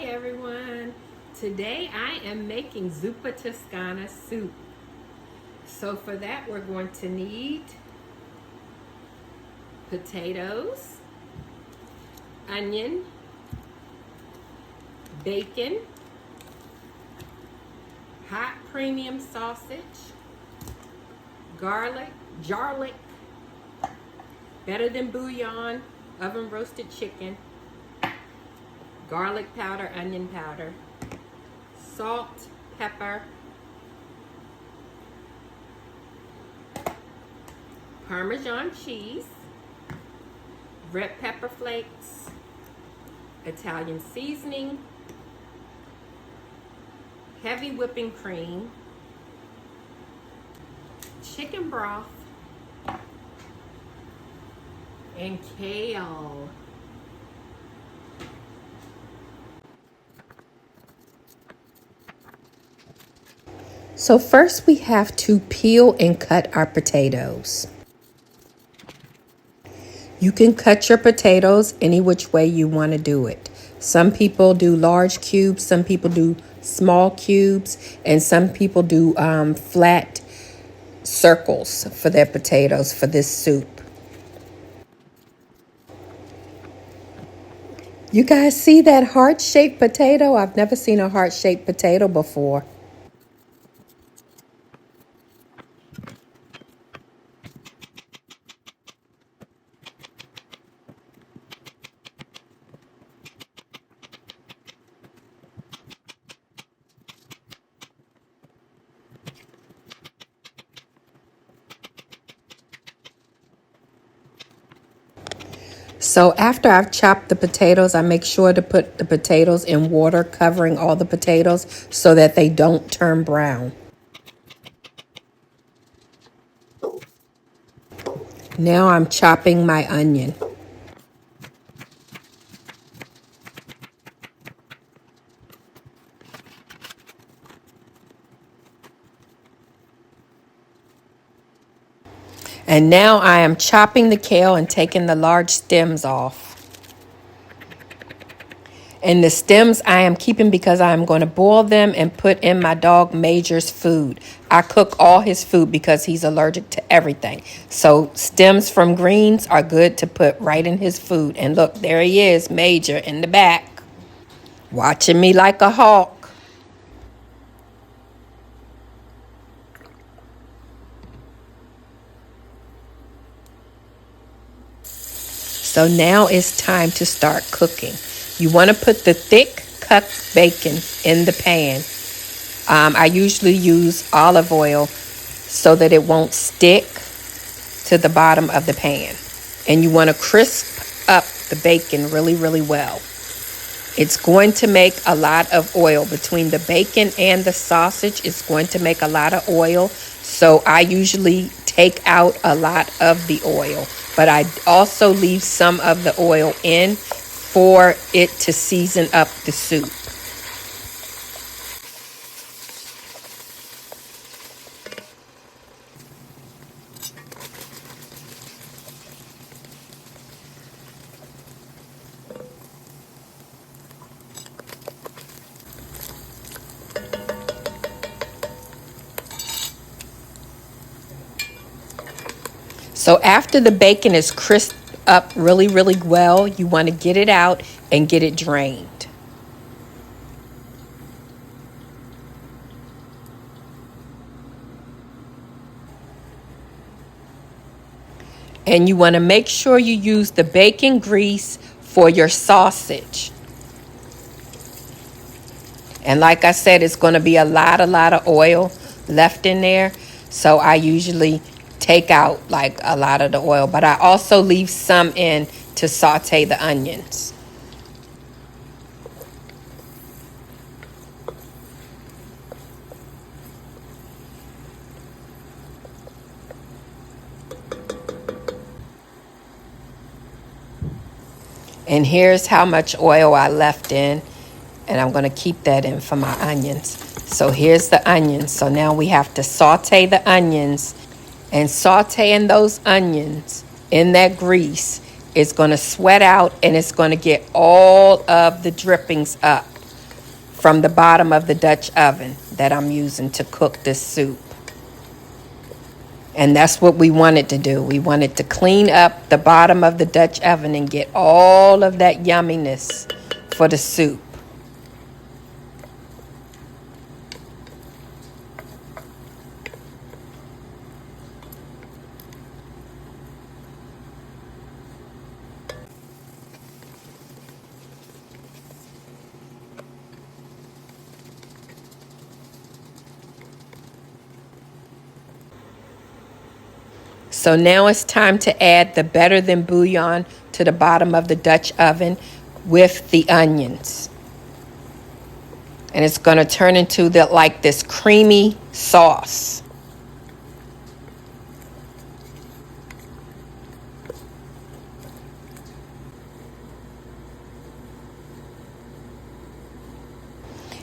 Hi everyone. Today I am making Zuppa Tuscana soup. So for that we're going to need potatoes, onion, bacon, hot premium sausage, garlic, better than bouillon, oven roasted chicken, garlic powder, onion powder, salt, pepper, Parmesan cheese, red pepper flakes, Italian seasoning, heavy whipping cream, chicken broth, and kale. So first we have to peel and cut our potatoes. You can cut your potatoes any which way you want to do it. Some people do large cubes, some people do small cubes, and some people do flat circles for their potatoes for this soup. You guys see that heart-shaped potato? I've never seen a heart-shaped potato before. So after I've chopped the potatoes, I make sure to put the potatoes in water covering all the potatoes so that they don't turn brown. Now I'm chopping my onion. And now I am chopping the kale and taking the large stems off. And the stems I am keeping because I am going to boil them and put in my dog Major's food. I cook all his food because he's allergic to everything. So stems from greens are good to put right in his food. And look, there he is, Major, in the back, watching me like a hawk. So now it's time to start cooking. You want to put the thick cut bacon in the pan. I usually use olive oil so that it won't stick to the bottom of the pan. And you want to crisp up the bacon really, really well. It's going to make a lot of oil between the bacon and the sausage. It's going to make a lot of oil. So I usually take out a lot of the oil, but I also leave some of the oil in for it to season up the soup. So after the bacon is crisped up really, really well, you want to get it out and get it drained. And you want to make sure you use the bacon grease for your sausage. And like I said, it's going to be a lot of oil left in there. So I usually take out like a lot of the oil, but I also leave some in to saute the onions. And here's how much oil I left in. And I'm going to keep that in for my onions. So here's the onions. So now we have to saute the onions. And sauteing those onions in that grease is going to sweat out and it's going to get all of the drippings up. from the bottom of the Dutch oven that I'm using to cook this soup. And that's what we wanted to do. We wanted to clean up the bottom of the Dutch oven and get all of that yumminess for the soup. So now it's time to add the better than bouillon to the bottom of the Dutch oven with the onions. And it's going to turn into like this creamy sauce.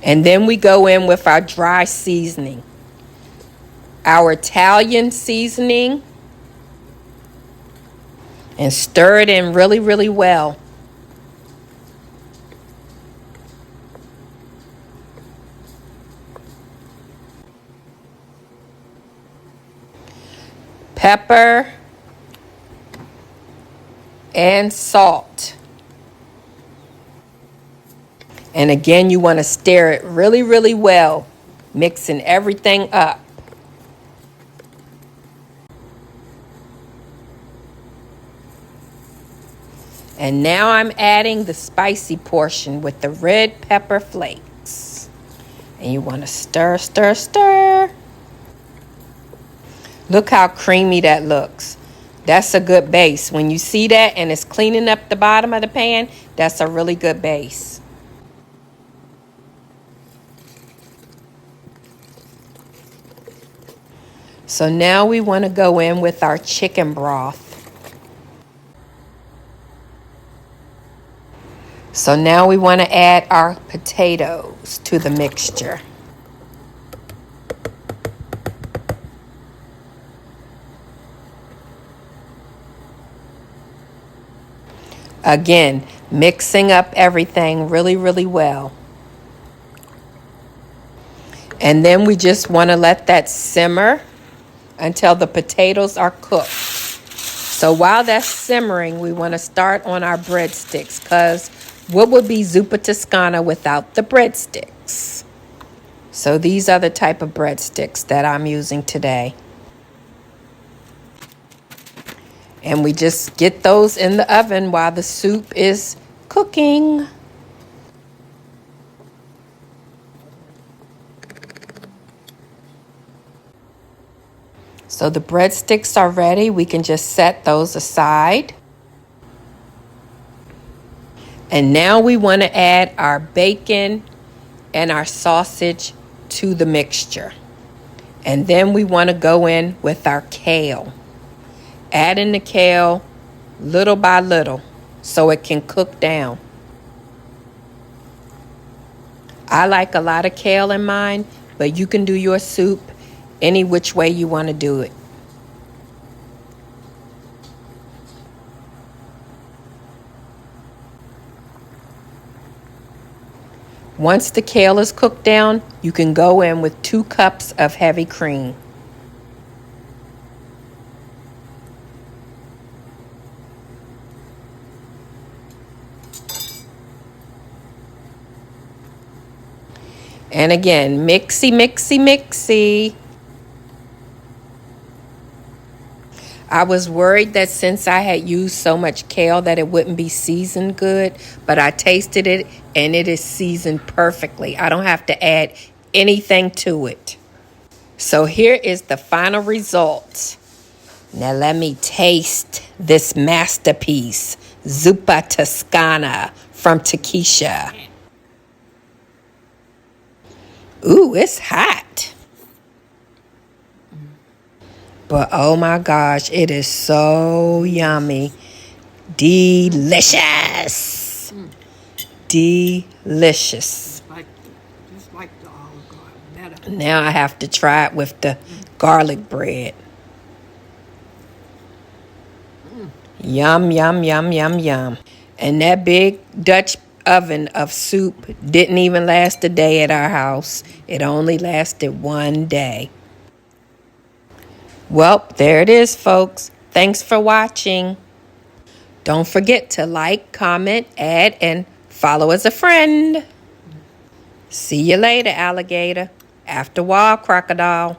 And then we go in with our dry seasoning. Our Italian seasoning. And stir it in really, really well. Pepper and salt. And again, you want to stir it really, really well, mixing everything up. And now I'm adding the spicy portion with the red pepper flakes. And you want to stir, stir, stir. Look how creamy that looks. That's a good base. When you see that and it's cleaning up the bottom of the pan, that's a really good base. So now we want to go in with our chicken broth. So now we want to add our potatoes to the mixture. Again, mixing up everything really, really well. And then we just want to let that simmer until the potatoes are cooked. So while that's simmering, we want to start on our breadsticks, because what would be Zuppa Tuscana without the breadsticks? So these are the type of breadsticks that I'm using today. And we just get those in the oven while the soup is cooking. So the breadsticks are ready. We can just set those aside. And now we want to add our bacon and our sausage to the mixture. And then we want to go in with our kale. Add in the kale little by little so it can cook down. I like a lot of kale in mine, but you can do your soup any which way you want to do it. Once the kale is cooked down, you can go in with 2 cups of heavy cream. And again, mixy, mixy, mixy. I was worried that since I had used so much kale that it wouldn't be seasoned good, but I tasted it and it is seasoned perfectly. I don't have to add anything to it. So here is the final result. Now let me taste this masterpiece, Zuppa Tuscana from Takesha. Ooh, it's hot. But oh my gosh, it is so yummy. Delicious. Delicious. Just like the Olive Garden. Now I have to try it with the garlic bread. Yum, yum, yum, yum, yum. And that big Dutch oven of soup didn't even last a day at our house. It only lasted one day. Well, there it is, folks. Thanks for watching. Don't forget to like, comment, add, and follow as a friend. See you later, alligator. After a while, crocodile.